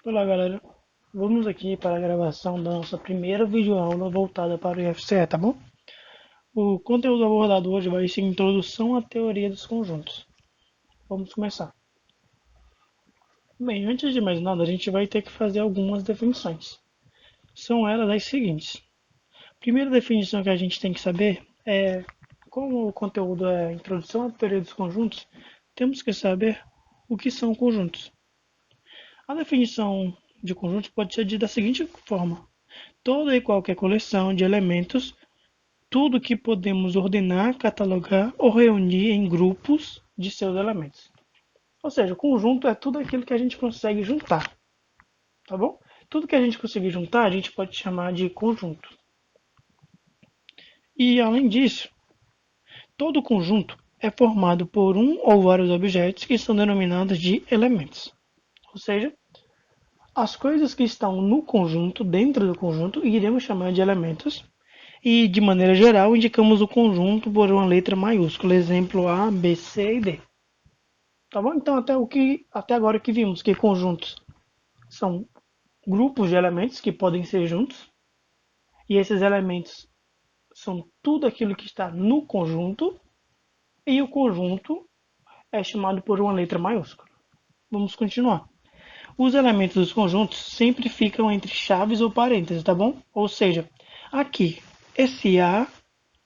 Olá galera, vamos aqui para a gravação da nossa primeira videoaula voltada para o IFCE, tá bom? O conteúdo abordado hoje vai ser Introdução à Teoria dos Conjuntos. Vamos começar. Bem, antes de mais nada, a gente vai ter que fazer algumas definições. São elas as seguintes. A primeira definição que a gente tem que saber é, como o conteúdo é Introdução à Teoria dos Conjuntos, temos que saber o que são conjuntos. A definição de conjuntos pode ser dita da seguinte forma: toda e qualquer coleção de elementos, tudo que podemos ordenar, catalogar ou reunir em grupos de seus elementos. Ou seja, o conjunto é tudo aquilo que a gente consegue juntar, tá bom? Tudo que a gente conseguir juntar, a gente pode chamar de conjunto. E além disso, todo conjunto é formado por um ou vários objetos que são denominados de elementos. Ou seja, as coisas que estão no conjunto, dentro do conjunto, iremos chamar de elementos. E, de maneira geral, indicamos o conjunto por uma letra maiúscula, exemplo A, B, C e D. Tá bom? Então, até agora que vimos que conjuntos são grupos de elementos que podem ser juntos, e esses elementos são tudo aquilo que está no conjunto, e o conjunto é chamado por uma letra maiúscula. Vamos continuar. Os elementos dos conjuntos sempre ficam entre chaves ou parênteses, tá bom? Ou seja, aqui, esse A,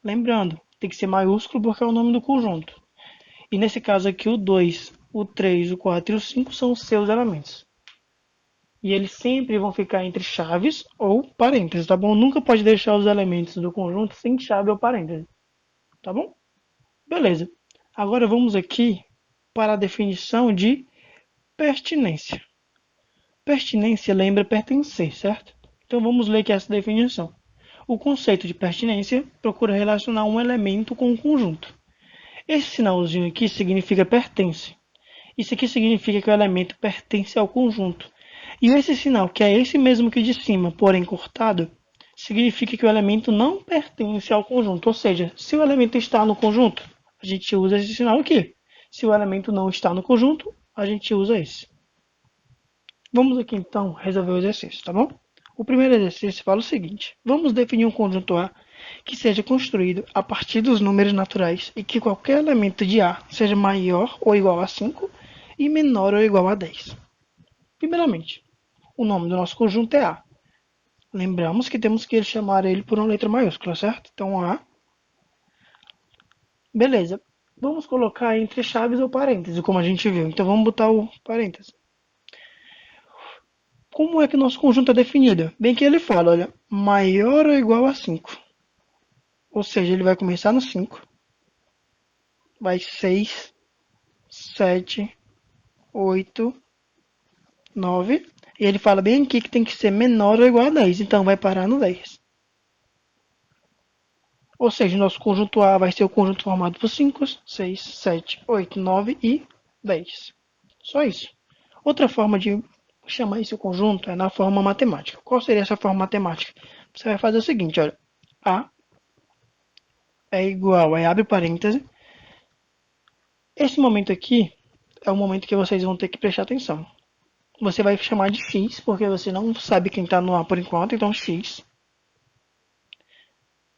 lembrando, tem que ser maiúsculo porque é o nome do conjunto. E nesse caso aqui, o 2, o 3, o 4 e o 5 são os seus elementos. E eles sempre vão ficar entre chaves ou parênteses, tá bom? Nunca pode deixar os elementos do conjunto sem chave ou parêntese, tá bom? Beleza. Agora vamos aqui para a definição de pertinência. Pertinência lembra pertencer, certo? Então vamos ler aqui essa definição. O conceito de pertinência procura relacionar um elemento com um conjunto. Esse sinalzinho aqui significa pertence. Isso aqui significa que o elemento pertence ao conjunto. E esse sinal, que é esse mesmo que de cima, porém cortado, significa que o elemento não pertence ao conjunto. Ou seja, se o elemento está no conjunto, a gente usa esse sinal aqui. Se o elemento não está no conjunto, a gente usa esse. Vamos aqui então resolver o exercício, tá bom? O primeiro exercício fala o seguinte: vamos definir um conjunto A que seja construído a partir dos números naturais e que qualquer elemento de A seja maior ou igual a 5 e menor ou igual a 10. Primeiramente, o nome do nosso conjunto é A. Lembramos que temos que chamar ele por uma letra maiúscula, certo? Então A. Beleza. Vamos colocar entre chaves ou parênteses, como a gente viu. Então vamos botar o parênteses. Como é que o nosso conjunto é definido? Bem que ele fala, olha, maior ou igual a 5. Ou seja, ele vai começar no 5, vai 6, 7, 8, 9. E ele fala bem aqui que tem que ser menor ou igual a 10. Então vai parar no 10. Ou seja, nosso conjunto A vai ser o conjunto formado por 5, 6, 7, 8, 9 e 10. Só isso. Outra forma de chamar esse conjunto é na forma matemática. Qual seria essa forma matemática? Você vai fazer o seguinte, olha. A é igual, aí abre parêntese. Esse momento aqui é o momento que vocês vão ter que prestar atenção. Você vai chamar de x, porque você não sabe quem está no A por enquanto, então x.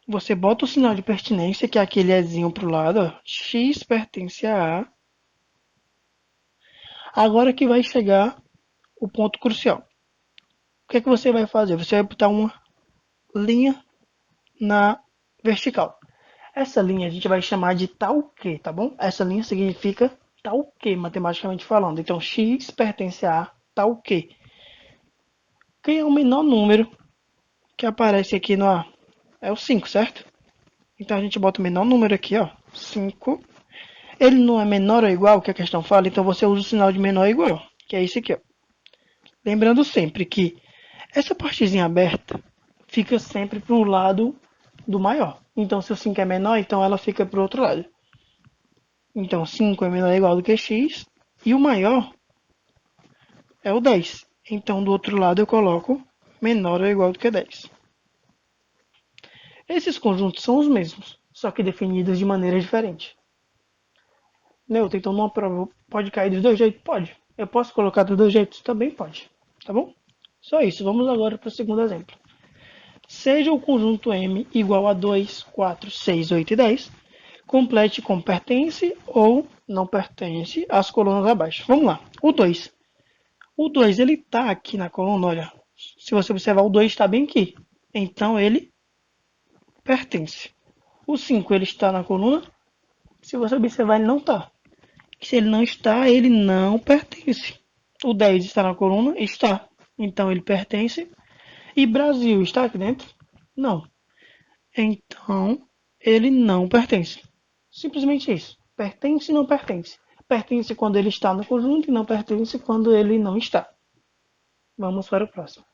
Você bota o sinal de pertinência, que é aquele Ezinho para o lado, ó. X pertence a A. Agora que vai chegar o ponto crucial. O que é que você vai fazer? Você vai botar uma linha na vertical. Essa linha a gente vai chamar de tal que, tá bom? Essa linha significa tal que, matematicamente falando. Então, x pertence a tal que. Quem é o menor número que aparece aqui no A? É o 5, certo? Então, a gente bota o menor número aqui, ó. 5. Ele não é menor ou igual, que a questão fala, então você usa o sinal de menor ou igual, que é esse aqui, ó. Lembrando sempre que essa partezinha aberta fica sempre para o lado do maior. Então, se o 5 é menor, então ela fica para o outro lado. Então, 5 é menor ou igual do que x, e o maior é o 10. Então, do outro lado eu coloco menor ou igual do que 10. Esses conjuntos são os mesmos, só que definidos de maneira diferente. Newton, então numa prova pode cair dos dois jeitos? Pode. Eu posso colocar dos dois jeitos? Também pode. tá bom? Só isso. Vamos agora para o segundo exemplo. Seja o conjunto M igual a 2, 4, 6, 8 e 10, complete com pertence ou não pertence às colunas abaixo. Vamos lá. O 2. O 2 ele está aqui na coluna, olha. Se você observar, o 2 está bem aqui. Então ele pertence. O 5 ele está na coluna. Se você observar, ele não está. Se ele não está, ele não pertence. O 10 está na coluna? Está. Então ele pertence. E Brasil está aqui dentro? Não. Então ele não pertence. Simplesmente isso. Pertence e não pertence. Pertence quando ele está no conjunto e não pertence quando ele não está. Vamos para o próximo.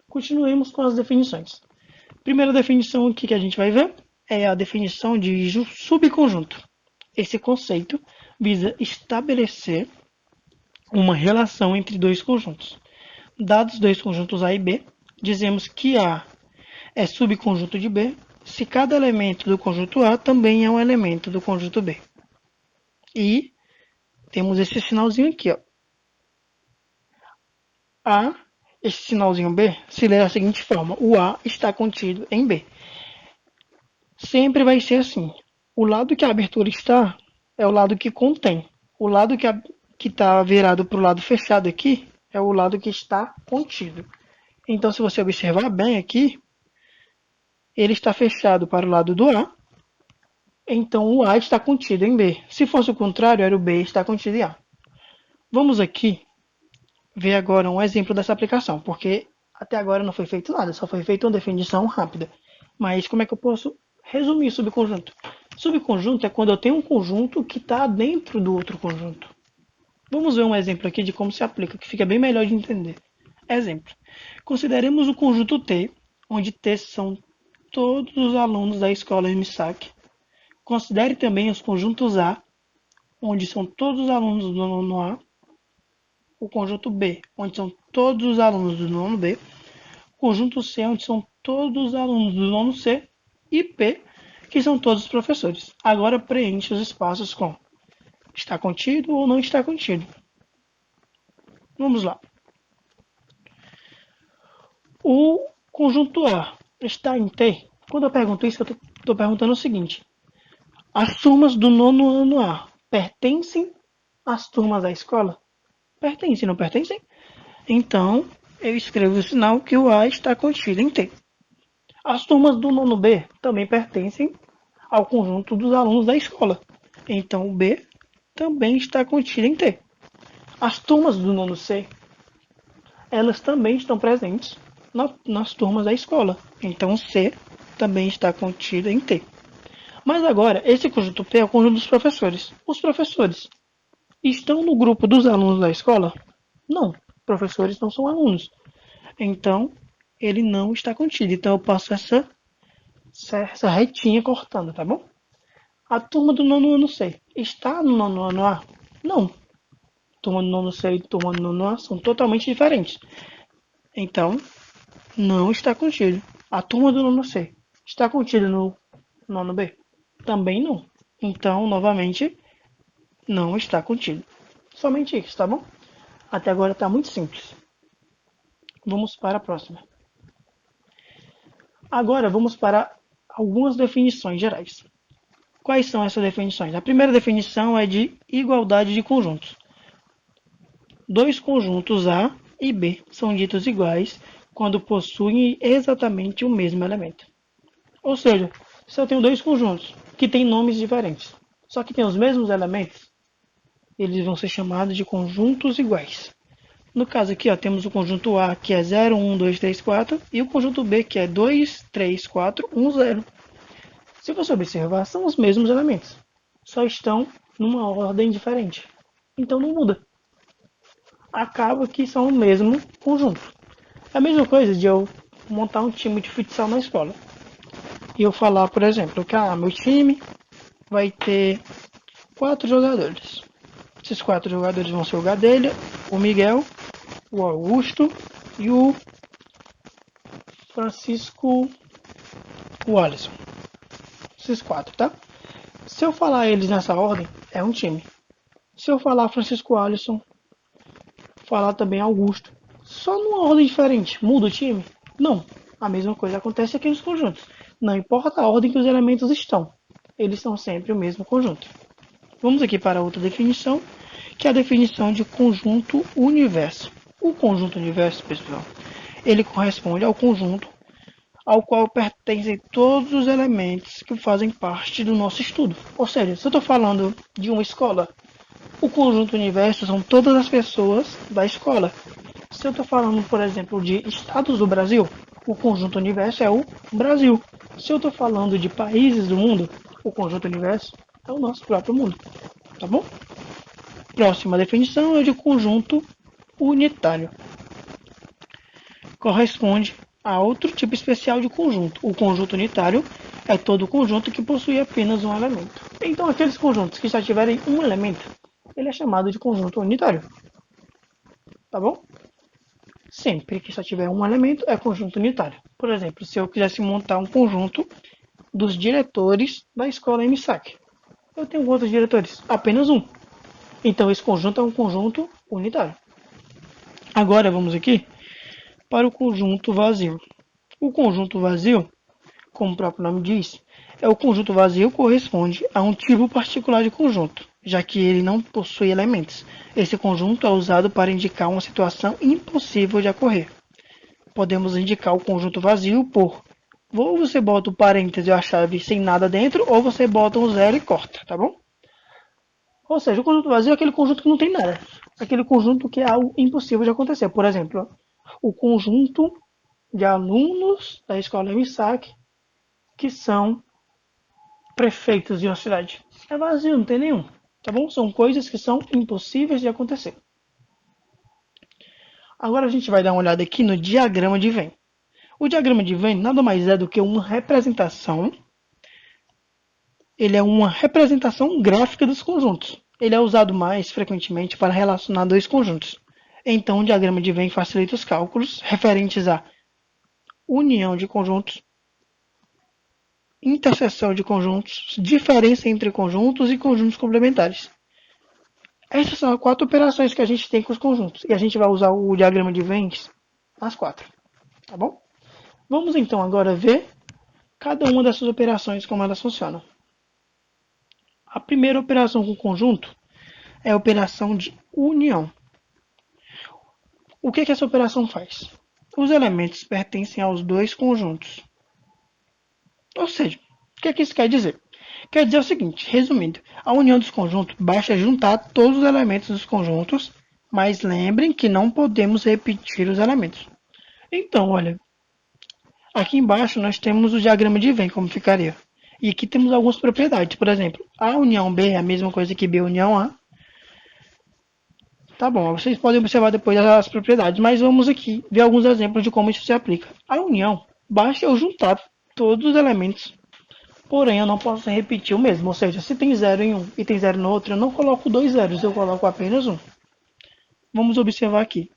Continuemos com as definições. Primeira definição aqui que a gente vai ver é a definição de subconjunto. Esse conceito visa estabelecer uma relação entre dois conjuntos. Dados dois conjuntos A e B, dizemos que A é subconjunto de B se cada elemento do conjunto A também é um elemento do conjunto B. E temos esse sinalzinho aqui, ó. A, esse sinalzinho B, se lê da seguinte forma: o A está contido em B. Sempre vai ser assim. O lado que a abertura está é o lado que contém. O lado que está virado para o lado fechado aqui é o lado que está contido. Então, se você observar bem aqui, ele está fechado para o lado do A, então o A está contido em B. Se fosse o contrário, era o B está contido em A. Vamos aqui ver agora um exemplo dessa aplicação, porque até agora não foi feito nada, só foi feita uma definição rápida. Mas como é que eu posso resumir subconjunto? Subconjunto é quando eu tenho um conjunto que está dentro do outro conjunto. Vamos ver um exemplo aqui de como se aplica, que fica bem melhor de entender. Exemplo. Consideremos o conjunto T, onde T são todos os alunos da escola MSAC. Considere também os conjuntos A, onde são todos os alunos do nono A. O conjunto B, onde são todos os alunos do nono B. O conjunto C, onde são todos os alunos do nono C. E P, que são todos os professores. Agora preenche os espaços com está contido ou não está contido. Vamos lá. O conjunto A está em T. Quando eu pergunto isso, eu estou perguntando o seguinte: as turmas do nono ano A pertencem às turmas da escola? Pertencem, não pertencem? Então, eu escrevo o sinal que o A está contido em T. As turmas do nono B também pertencem ao conjunto dos alunos da escola. Então, o B também está contido em T. As turmas do nono C, elas também estão presentes nas turmas da escola. Então, o C também está contido em T. Mas agora, esse conjunto P é o conjunto dos professores. Os professores estão no grupo dos alunos da escola? Não, professores não são alunos. Então, ele não está contido. Então, eu passo essa retinha cortando, tá bom? A turma do nono ano C está no nono ano A? Não. Turma do nono C e turma do nono A são totalmente diferentes. Então, não está contido. A turma do nono C está contida no nono B? Também não. Então, novamente, não está contido. Somente isso, tá bom? Até agora está muito simples. Vamos para a próxima. Agora vamos para algumas definições gerais. Quais são essas definições? A primeira definição é de igualdade de conjuntos. Dois conjuntos A e B são ditos iguais quando possuem exatamente o mesmo elemento. Ou seja, se eu tenho dois conjuntos que têm nomes diferentes, só que têm os mesmos elementos, eles vão ser chamados de conjuntos iguais. No caso aqui, ó, temos o conjunto A, que é 0, 1, 2, 3, 4, e o conjunto B, que é 2, 3, 4, 1, 0. Se você observar, são os mesmos elementos, só estão numa ordem diferente. Então não muda. Acaba que são o mesmo conjunto. É a mesma coisa de eu montar um time de futsal na escola. E eu falar, por exemplo, que meu time vai ter 4 jogadores. Esses 4 jogadores vão ser o Gadelha, o Miguel, o Augusto e o Francisco, o Alisson. Esses 4, tá? Se eu falar eles nessa ordem, é um time. Se eu falar Francisco Alisson, falar também Augusto. Só numa ordem diferente. Muda o time? Não. A mesma coisa acontece aqui nos conjuntos. Não importa a ordem que os elementos estão. Eles são sempre o mesmo conjunto. Vamos aqui para outra definição, que é a definição de conjunto universo. O conjunto universo, pessoal, ele corresponde ao conjunto ao qual pertencem todos os elementos que fazem parte do nosso estudo. Ou seja, se eu estou falando de uma escola, o conjunto universo são todas as pessoas da escola. Se eu estou falando, por exemplo, de estados do Brasil, o conjunto universo é o Brasil. Se eu estou falando de países do mundo, o conjunto universo é o nosso próprio mundo. Tá bom? Próxima definição é de conjunto unitário. Corresponde a outro tipo especial de conjunto. O conjunto unitário é todo conjunto que possui apenas um elemento. Então, aqueles conjuntos que só tiverem um elemento, ele é chamado de conjunto unitário. Tá bom? Sempre que só tiver um elemento, é conjunto unitário. Por exemplo, se eu quisesse montar um conjunto dos diretores da escola MSAC, eu tenho quantos diretores? Apenas um. Então, esse conjunto é um conjunto unitário. Agora, vamos aqui para o conjunto vazio. O conjunto vazio, como o próprio nome diz, é o conjunto vazio corresponde a um tipo particular de conjunto, já que ele não possui elementos. Esse conjunto é usado para indicar uma situação impossível de ocorrer. Podemos indicar o conjunto vazio por ou você bota o parêntese ou a chave sem nada dentro, ou você bota um zero e corta, tá bom? Ou seja, o conjunto vazio é aquele conjunto que não tem nada. Aquele conjunto que é algo impossível de acontecer. Por exemplo, o conjunto de alunos da escola MSAC que são prefeitos de uma cidade. É vazio, não tem nenhum. Tá bom? São coisas que são impossíveis de acontecer. Agora a gente vai dar uma olhada aqui no diagrama de Venn. O diagrama de Venn nada mais é do que uma representação. Ele é uma representação gráfica dos conjuntos. Ele é usado mais frequentemente para relacionar dois conjuntos. Então, o diagrama de Venn facilita os cálculos referentes à união de conjuntos, interseção de conjuntos, diferença entre conjuntos e conjuntos complementares. Essas são as 4 operações que a gente tem com os conjuntos. E a gente vai usar o diagrama de Venn nas 4. Tá bom? Vamos então agora ver cada uma dessas operações, como elas funcionam. A primeira operação com conjunto é a operação de união. O que essa operação faz? Os elementos pertencem aos dois conjuntos. Ou seja, o que isso quer dizer? Quer dizer o seguinte, resumindo, a união dos conjuntos basta juntar todos os elementos dos conjuntos, mas lembrem que não podemos repetir os elementos. Então, olha, aqui embaixo nós temos o diagrama de Venn, como ficaria. E aqui temos algumas propriedades. Por exemplo, A união B é a mesma coisa que B união A. Tá bom, vocês podem observar depois as propriedades, mas vamos aqui ver alguns exemplos de como isso se aplica. A união, basta eu juntar todos os elementos, porém eu não posso repetir o mesmo. Ou seja, se tem 0 em um e tem 0 no outro, eu não coloco 2 zeros, eu coloco apenas um. Vamos observar aqui.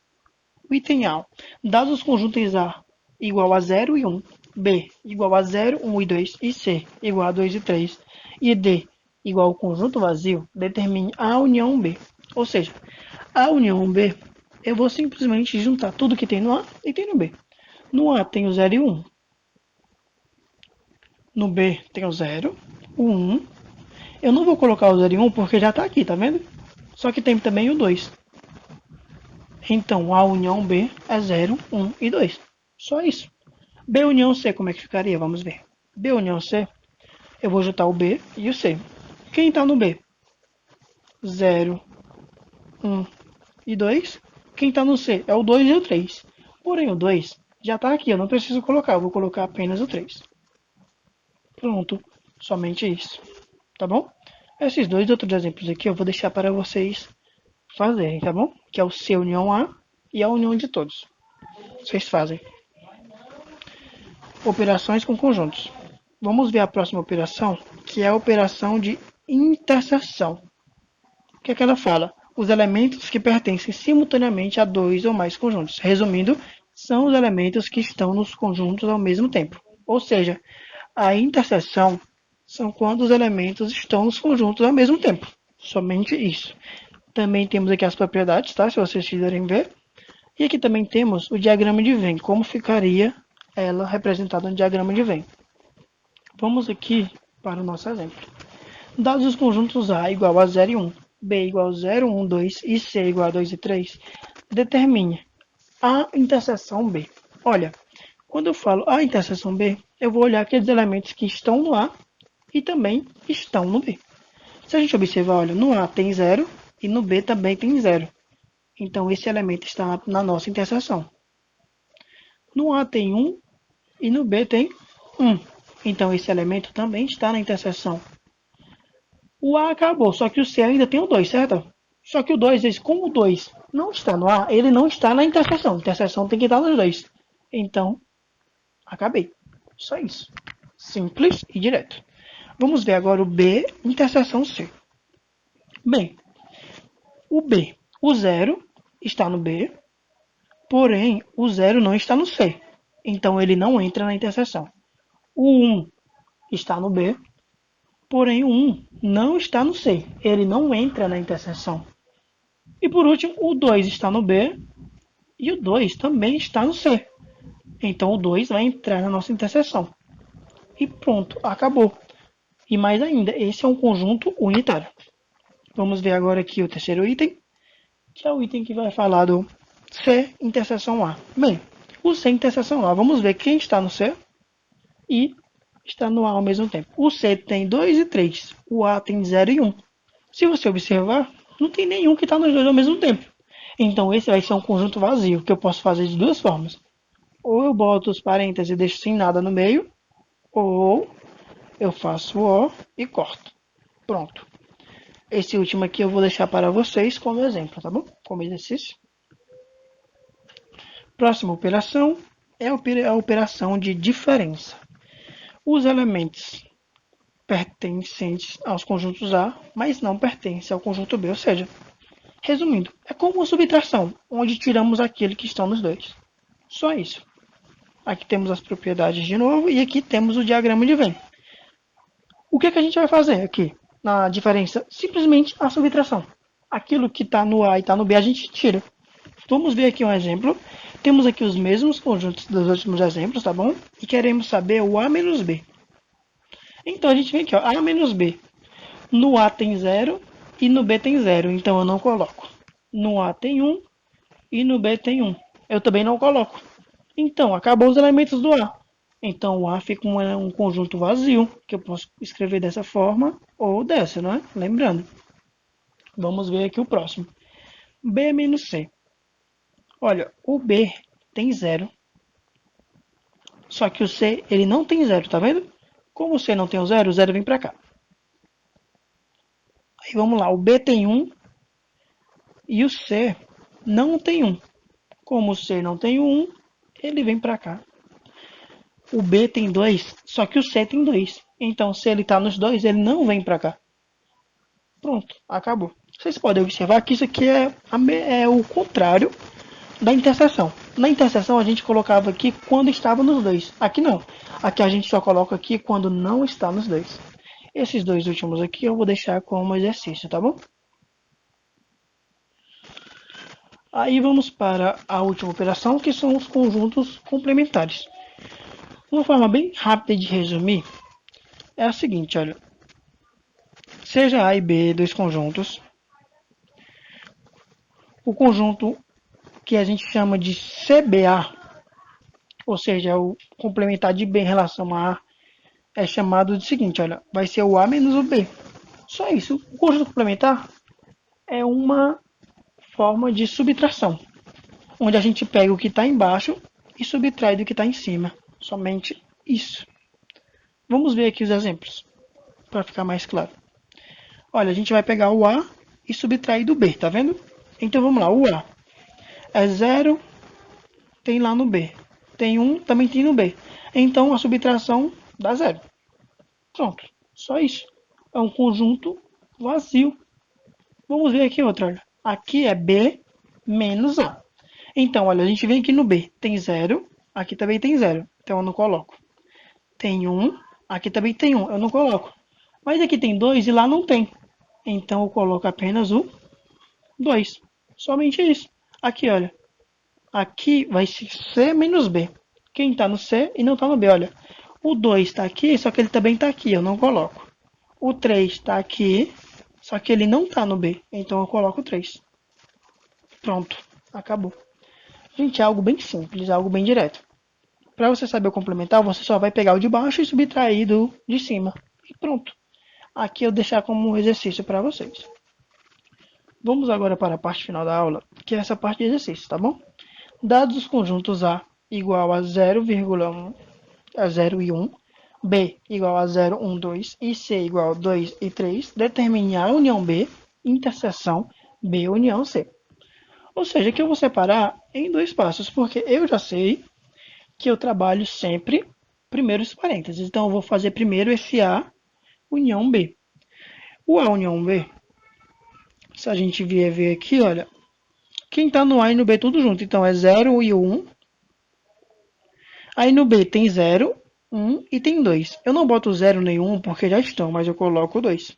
O item A, dados os conjuntos A igual a 0 e 1, B igual a 0, 1 e 2, e C igual a 2 e 3, e D igual ao conjunto vazio, determine A união B. Ou seja, a união B, eu vou simplesmente juntar tudo que tem no A e tem no B. No A tem o 0 e o 1. No B tem o 0, o 1. Eu não vou colocar o 0 e 1 porque já está aqui, tá vendo? Só que tem também o 2. Então, A união B é 0, 1 e 2. Só isso. B união C, como é que ficaria? Vamos ver. B união C, eu vou juntar o B e o C. Quem está no B? 0, 1 e 2. Quem está no C é o 2 e o 3. Porém, o 2 já está aqui, eu não preciso colocar, eu vou colocar apenas o 3. Pronto, somente isso. Tá bom? Esses dois outros exemplos aqui eu vou deixar para vocês fazerem, tá bom? Que é o C união A e a união de todos. Vocês fazem. Operações com conjuntos. Vamos ver a próxima operação, que é a operação de interseção. O que é que ela fala? Os elementos que pertencem simultaneamente a dois ou mais conjuntos. Resumindo, são os elementos que estão nos conjuntos ao mesmo tempo. Ou seja, a interseção são quando os elementos estão nos conjuntos ao mesmo tempo. Somente isso. Também temos aqui as propriedades, tá? Se vocês quiserem ver. E aqui também temos o diagrama de Venn, como ficaria ela representada no diagrama de Venn. Vamos aqui para o nosso exemplo. Dados os conjuntos A igual a 0 e 1, B igual a 0, 1, 2 e C igual a 2 e 3, determine a interseção B. Olha, quando eu falo a interseção B, eu vou olhar aqueles elementos que estão no A e também estão no B. Se a gente observar, olha, no A tem 0 e no B também tem 0. Então, esse elemento está na nossa interseção. No A tem 1 e no B tem 1. Então, esse elemento também está na interseção. O A acabou, só que o C ainda tem o 2, certo? Só que o 2, como o 2 não está no A, ele não está na interseção. A interseção tem que estar nos dois. Então, acabei. Só isso. Simples e direto. Vamos ver agora o B interseção C. Bem, o 0 está no B, porém o 0 não está no C. Então ele não entra na interseção. O 1 está no B, porém o 1 não está no C. Ele não entra na interseção. E por último, o 2 está no B e o 2 também está no C. Então o 2 vai entrar na nossa interseção. E pronto, acabou. E mais ainda, esse é um conjunto unitário. Vamos ver agora aqui o terceiro item, que é o item que vai falar do C interseção A. Bem, o C interseção A, vamos ver quem está no C e está no A ao mesmo tempo. O C tem 2 e 3, o A tem 0 e 1. Se você observar, não tem nenhum que está nos dois ao mesmo tempo. Então esse vai ser um conjunto vazio, que eu posso fazer de duas formas. Ou eu boto os parênteses e deixo sem nada no meio, ou eu faço O e corto. Pronto. Esse último aqui eu vou deixar para vocês como exemplo, tá bom? Como exercício. Próxima operação é a operação de diferença. Os elementos pertencentes aos conjuntos A, mas não pertencem ao conjunto B, ou seja, resumindo, é como uma subtração, onde tiramos aquele que estão nos dois. Só isso. Aqui temos as propriedades de novo e aqui temos o diagrama de Venn. O que a gente vai fazer aqui na diferença? Simplesmente a subtração. Aquilo que está no A e está no B a gente tira. Vamos ver aqui um exemplo. Temos aqui os mesmos conjuntos dos últimos exemplos, tá bom? E queremos saber o A menos B. Então a gente vem aqui, ó, A menos B. No A tem 0 e no B tem 0, então eu não coloco. No A tem 1 e no B tem 1. Eu também não coloco. Então, acabou os elementos do A. Então, o A fica um conjunto vazio, que eu posso escrever dessa forma ou dessa, não é? Lembrando. Vamos ver aqui o próximo. B menos C. Olha, o B tem 0. Só que o C, ele não tem 0, tá vendo? Como o C não tem o 0 vem para cá. Aí vamos lá, o B tem 1 e o C não tem 1. Como o C não tem o 1, ele vem para cá. O B tem 2, só que o C tem 2. Então, se ele está nos dois, ele não vem para cá. Pronto, acabou. Vocês podem observar que isso aqui é o contrário da interseção. Na interseção, a gente colocava aqui quando estava nos dois. Aqui não. Aqui a gente só coloca aqui quando não está nos dois. Esses dois últimos aqui eu vou deixar como exercício, tá bom? Aí vamos para a última operação, que são os conjuntos complementares. Uma forma bem rápida de resumir é a seguinte, olha. Seja A e B dois conjuntos, o conjunto que a gente chama de CBA, ou seja, o complementar de B em relação a A, é chamado de seguinte, olha, vai ser o A menos o B. Só isso. O conjunto complementar é uma forma de subtração, onde a gente pega o que está embaixo e subtrai do que está em cima. Somente isso. Vamos ver aqui os exemplos, para ficar mais claro. Olha, a gente vai pegar o A e subtrair do B, tá vendo? Então vamos lá, o A é 0, tem lá no B. Tem 1, também tem no B. Então a subtração dá 0. Pronto, só isso. É um conjunto vazio. Vamos ver aqui outra, olha. Aqui é B menos A. Então, olha, a gente vem aqui no B. Tem 0, aqui também tem 0. Então eu não coloco. Tem 1, aqui também tem 1. Eu não coloco. Mas aqui tem 2 e lá não tem. Então eu coloco apenas o 2. Somente isso. Aqui, olha. Aqui vai ser C menos B. Quem está no C e não está no B, olha. O 2 está aqui, só que ele também está aqui, eu não coloco. O 3 está aqui, só que ele não está no B, então eu coloco o 3. Pronto, acabou. Gente, é algo bem simples, algo bem direto. Para você saber o complementar, você só vai pegar o de baixo e subtrair do de cima. E pronto. Aqui eu deixar como um exercício para vocês. Vamos agora para a parte final da aula, que é essa parte de exercício, tá bom? Dados os conjuntos A igual a 0,1 a 0 e 1, B igual a 0, 1, 2 e C igual a 2 e 3, determine a união B, interseção B união C. Ou seja, que eu vou separar em dois passos, porque eu já sei que eu trabalho sempre primeiro os parênteses. Então, eu vou fazer primeiro esse A união B. O A união B, se a gente vier ver aqui, olha, quem está no A e no B tudo junto. Então, é 0 e 1. Aí no B tem 0, 1 e tem 2. Eu não boto 0 nem 1 porque já estão, mas eu coloco 2.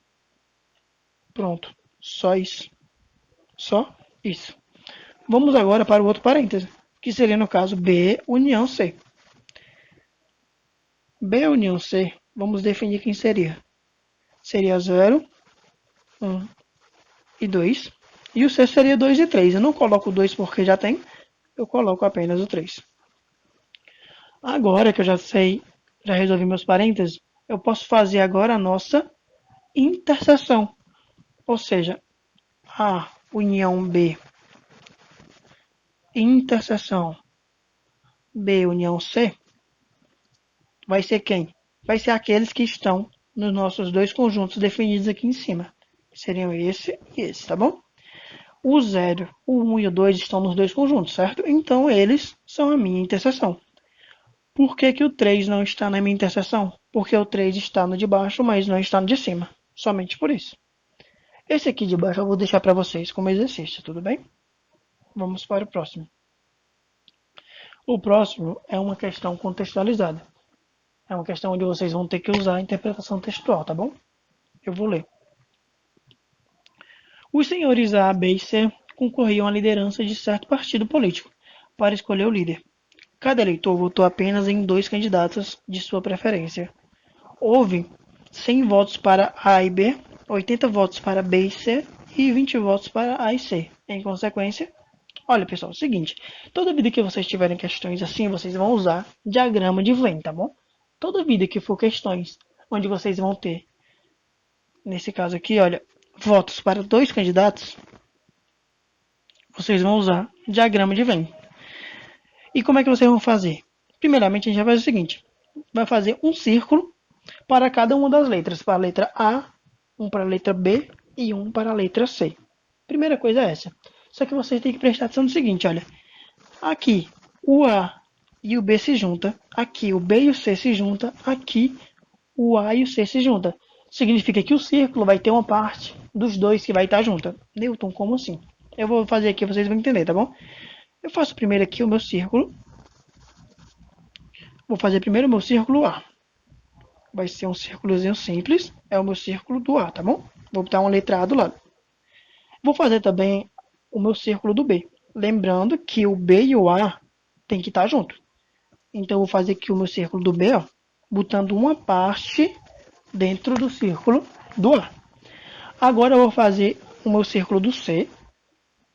Pronto. Só isso. Só isso. Vamos agora para o outro parêntese, que seria no caso B união C. B união C, vamos definir quem seria. Seria 0, 1 e 2. E o C seria 2 e 3. Eu não coloco o 2 porque já tem, eu coloco apenas o 3. Agora que eu já sei, já resolvi meus parênteses, eu posso fazer agora a nossa interseção. Ou seja, A união B, interseção B união C, vai ser quem? Vai ser aqueles que estão nos nossos dois conjuntos definidos aqui em cima. Seriam esse e esse, tá bom? O 0, o 1 e o 2 estão nos dois conjuntos, certo? Então, eles são a minha interseção. Por que, que o 3 não está na minha interseção? Porque o 3 está no de baixo, mas não está no de cima. Somente por isso. Esse aqui de baixo eu vou deixar para vocês como exercício, tudo bem? Vamos para o próximo. O próximo é uma questão contextualizada. É uma questão onde vocês vão ter que usar a interpretação textual, tá bom? Eu vou ler. Os senhores A, B e C concorriam à liderança de certo partido político para escolher o líder. Cada eleitor votou apenas em 2 candidatos de sua preferência. Houve 100 votos para A e B, 80 votos para B e C e 20 votos para A e C. Em consequência, olha pessoal, é o seguinte, toda vida que vocês tiverem questões assim, vocês vão usar diagrama de Venn, tá bom? Toda vida que for questões onde vocês vão ter, nesse caso aqui, olha, votos para 2 candidatos, vocês vão usar diagrama de Venn. E como é que vocês vão fazer? Primeiramente, a gente vai fazer o seguinte, vai fazer um círculo para cada uma das letras, para a letra A, um para a letra B e um para a letra C. Primeira coisa é essa. Só que vocês têm que prestar atenção no seguinte, olha. Aqui o A e o B se juntam, aqui o B e o C se juntam, aqui o A e o C se juntam. Significa que o círculo vai ter uma parte dos dois que vai estar junta. Newton, como assim? Eu vou fazer aqui, vocês vão entender, tá bom? Eu faço primeiro aqui o meu círculo. Vou fazer primeiro o meu círculo A. Vai ser um círculozinho simples. É o meu círculo do A, tá bom? Vou botar uma letra A do lado. Vou fazer também o meu círculo do B. Lembrando que o B e o A tem que estar junto. Então, eu vou fazer aqui o meu círculo do B, ó, botando uma parte dentro do círculo do A. Agora, eu vou fazer o meu círculo do C,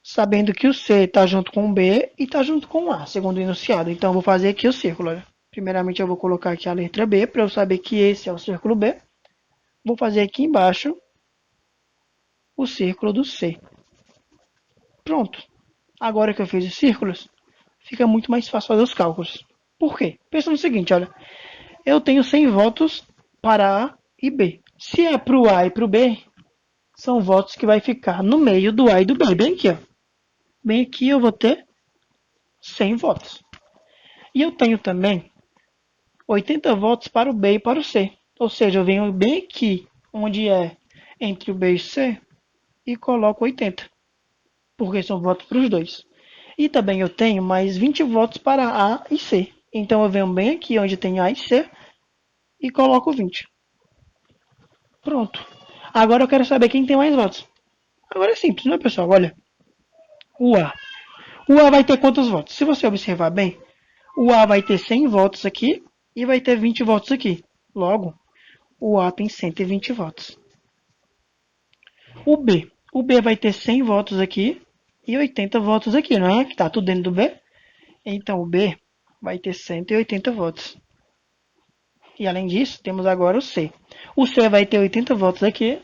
sabendo que o C está junto com o B e está junto com o A, segundo o enunciado. Então, eu vou fazer aqui o círculo. Olha. Primeiramente, eu vou colocar aqui a letra B, para eu saber que esse é o círculo B. Vou fazer aqui embaixo o círculo do C. Pronto. Agora que eu fiz os círculos, fica muito mais fácil fazer os cálculos. Por quê? Pensa no seguinte, olha. Eu tenho 100 votos para A e B. Se é para o A e para o B, são votos que vai ficar no meio do A e do B. Bem aqui, ó. Bem aqui eu vou ter 100 votos. E eu tenho também 80 votos para o B e para o C. Ou seja, eu venho bem aqui, onde é entre o B e o C, e coloco 80. Porque são votos para os dois. E também eu tenho mais 20 votos para A e C. Então eu venho bem aqui, onde tem A e C, e coloco 20. Pronto. Agora eu quero saber quem tem mais votos. Agora é simples, né, pessoal? Olha, o A. O A vai ter quantos votos? Se você observar bem, o A vai ter 100 votos aqui e vai ter 20 votos aqui. Logo, o A tem 120 votos. O B. O B vai ter 100 votos aqui e 80 votos aqui, não é? Que tá tudo dentro do B. Então, o B vai ter 180 votos. E além disso, temos agora o C. O C vai ter 80 votos aqui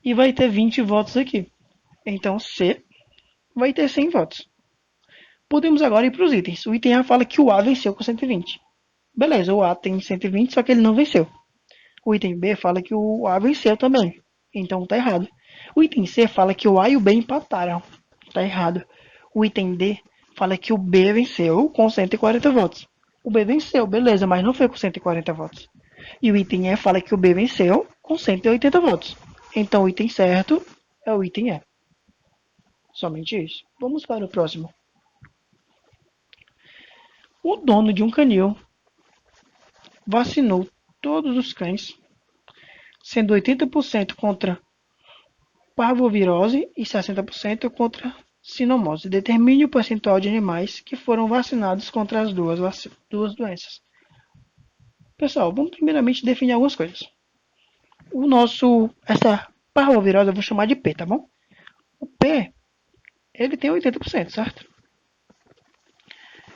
e vai ter 20 votos aqui. Então, C vai ter 100 votos. Podemos agora ir para os itens. O item A fala que o A venceu com 120. Beleza, o A tem 120, só que ele não venceu. O item B fala que o A venceu também. Então tá errado. O item C fala que o A e o B empataram. Tá errado. O item D fala que o B venceu com 140 votos. O B venceu, beleza, mas não foi com 140 votos. E o item E fala que o B venceu com 180 votos. Então o item certo é o item E. Somente isso. Vamos para o próximo. O dono de um canil vacinou todos os cães, sendo 80% contra parvovirose e 60% contra sinomose. Determine o percentual de animais que foram vacinados contra as duas doenças. Pessoal, vamos primeiramente definir algumas coisas. Essa parvovirose eu vou chamar de P, tá bom? O P, ele tem 80%, certo?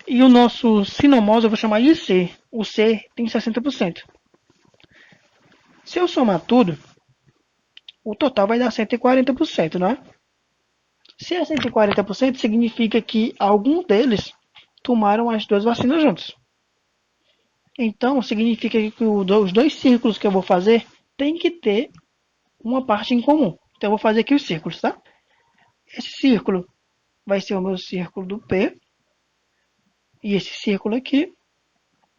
E o nosso sinomose eu vou chamar de C. O C tem 60%. Se eu somar tudo, o total vai dar 140%, né? Se é 140%, significa que algum deles tomaram as duas vacinas juntos. Então, significa que os dois círculos que eu vou fazer tem que ter uma parte em comum. Então, eu vou fazer aqui os círculos, tá? Esse círculo vai ser o meu círculo do P. E esse círculo aqui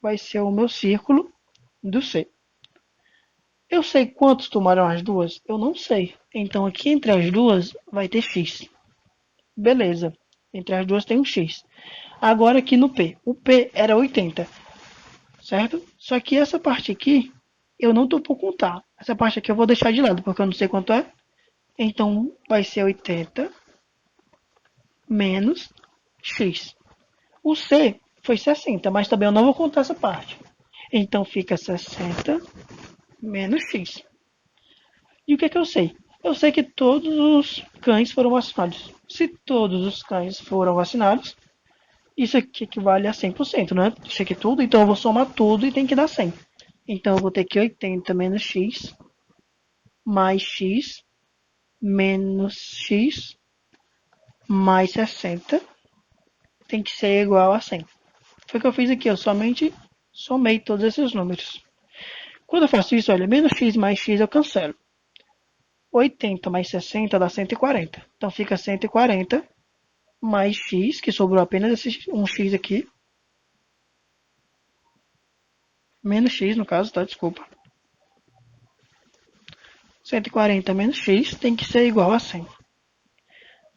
vai ser o meu círculo do C. Eu sei quantos tomaram as duas? Eu não sei. Então, aqui entre as duas vai ter X. Beleza. Entre as duas tem um X. Agora aqui no P. O P era 80. Certo? Só que essa parte aqui, eu não estou por contar. Essa parte aqui eu vou deixar de lado, porque eu não sei quanto é. Então, vai ser 80 menos X. O C foi 60, mas também eu não vou contar essa parte. Então, fica 60 menos X. E o que é que eu sei? Eu sei que todos os cães foram vacinados. Se todos os cães foram vacinados, isso aqui equivale a 100%, né? Isso aqui tudo, então eu vou somar tudo e tem que dar 100. Então eu vou ter que 80 menos X mais X menos X mais 60 tem que ser igual a 100. Foi o que eu fiz aqui, eu somente somei todos esses números. Quando eu faço isso, olha, menos X mais X eu cancelo. 80 mais 60 dá 140. Então fica 140 mais X, que sobrou apenas um X aqui. Menos X no caso, tá? Desculpa. 140 menos X tem que ser igual a 100.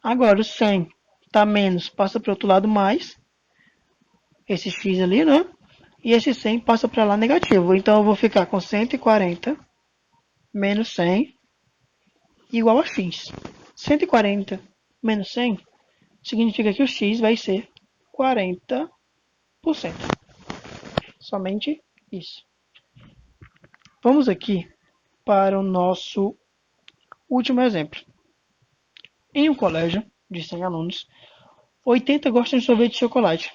Agora o 100 tá menos, passa para o outro lado mais. Esse X ali, né? E esse 100 passa para lá negativo. Então eu vou ficar com 140 menos 100 igual a X. 140 menos 100 significa que o X vai ser 40%. Somente isso. Vamos aqui para o nosso último exemplo. Em um colégio de 100 alunos, 80 gostam de sorvete de chocolate.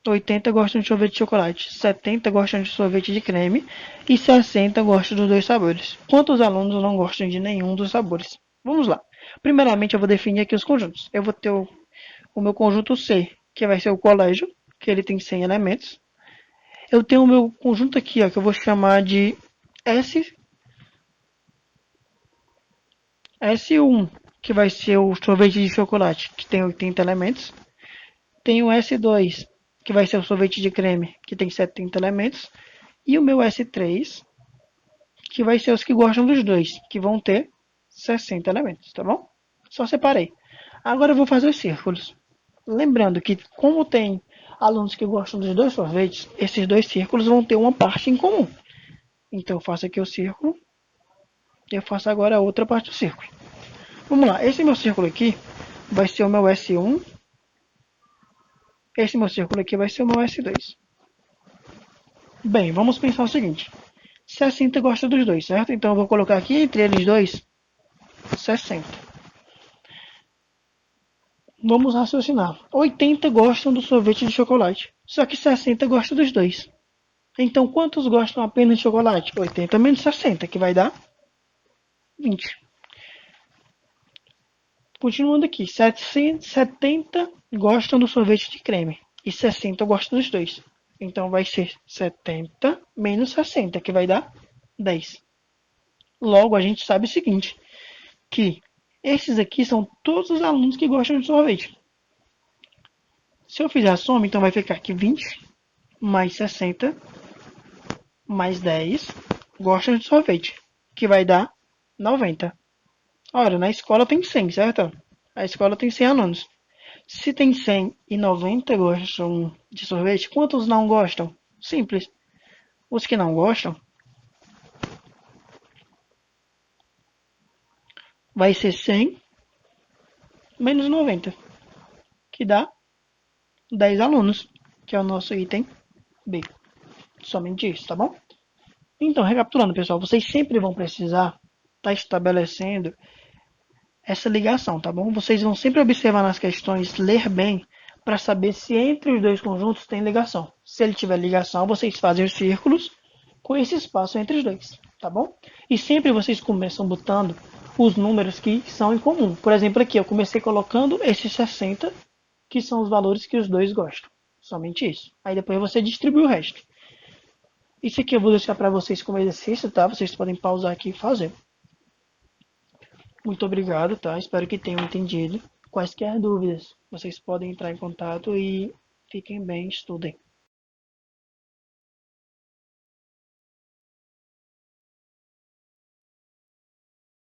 80 gostam de sorvete de chocolate, 70 gostam de sorvete de creme e 60 gostam dos dois sabores. Quantos alunos não gostam de nenhum dos sabores? Vamos lá. Primeiramente, eu vou definir aqui os conjuntos. Eu vou ter o meu conjunto C, que vai ser o colégio, que ele tem 100 elementos. Eu tenho o meu conjunto aqui, ó, que eu vou chamar de S1, que vai ser o sorvete de chocolate, que tem 80 elementos. Tem o S2, que vai ser o sorvete de creme, que tem 70 elementos. E o meu S3, que vai ser os que gostam dos dois, que vão ter 60 elementos, tá bom? Só separei. Agora eu vou fazer os círculos. Lembrando que, como tem alunos que gostam dos dois sorvetes, esses dois círculos vão ter uma parte em comum. Então eu faço aqui o círculo. E eu faço agora a outra parte do círculo. Vamos lá, esse meu círculo aqui vai ser o meu S1. Esse meu círculo aqui vai ser o meu S2. Bem, vamos pensar o seguinte. 60 gosta dos dois, certo? Então eu vou colocar aqui entre eles dois 60. Vamos raciocinar. 80 gostam do sorvete de chocolate. Só que 60 gosta dos dois. Então quantos gostam apenas de chocolate? 80 menos 60, que vai dar 20. Continuando aqui. 70 gostam do sorvete de creme. E 60 gostam dos dois. Então vai ser 70 menos 60, que vai dar 10. Logo, a gente sabe o seguinte, que esses aqui são todos os alunos que gostam de sorvete. Se eu fizer a soma, então vai ficar aqui 20 mais 60 mais 10 gostam de sorvete, que vai dar 90. Ora, na escola tem 100, certo? A escola tem 100 alunos. Se tem 100 e 90 gostam de sorvete, quantos não gostam? Simples. Os que não gostam vai ser 100 menos 90, que dá 10 alunos, que é o nosso item B. Somente isso, tá bom? Então, recapitulando, pessoal, vocês sempre vão precisar estar estabelecendo essa ligação, tá bom? Vocês vão sempre observar nas questões, ler bem, para saber se entre os dois conjuntos tem ligação. Se ele tiver ligação, vocês fazem os círculos com esse espaço entre os dois, tá bom? E sempre vocês começam botando os números que são em comum. Por exemplo, aqui eu comecei colocando esses 60, que são os valores que os dois gostam. Somente isso. Aí depois você distribui o resto. Isso aqui eu vou deixar para vocês como exercício, tá? Vocês podem pausar aqui e fazer. Muito obrigado, tá? Espero que tenham entendido. Quaisquer dúvidas, vocês podem entrar em contato e fiquem bem, estudem.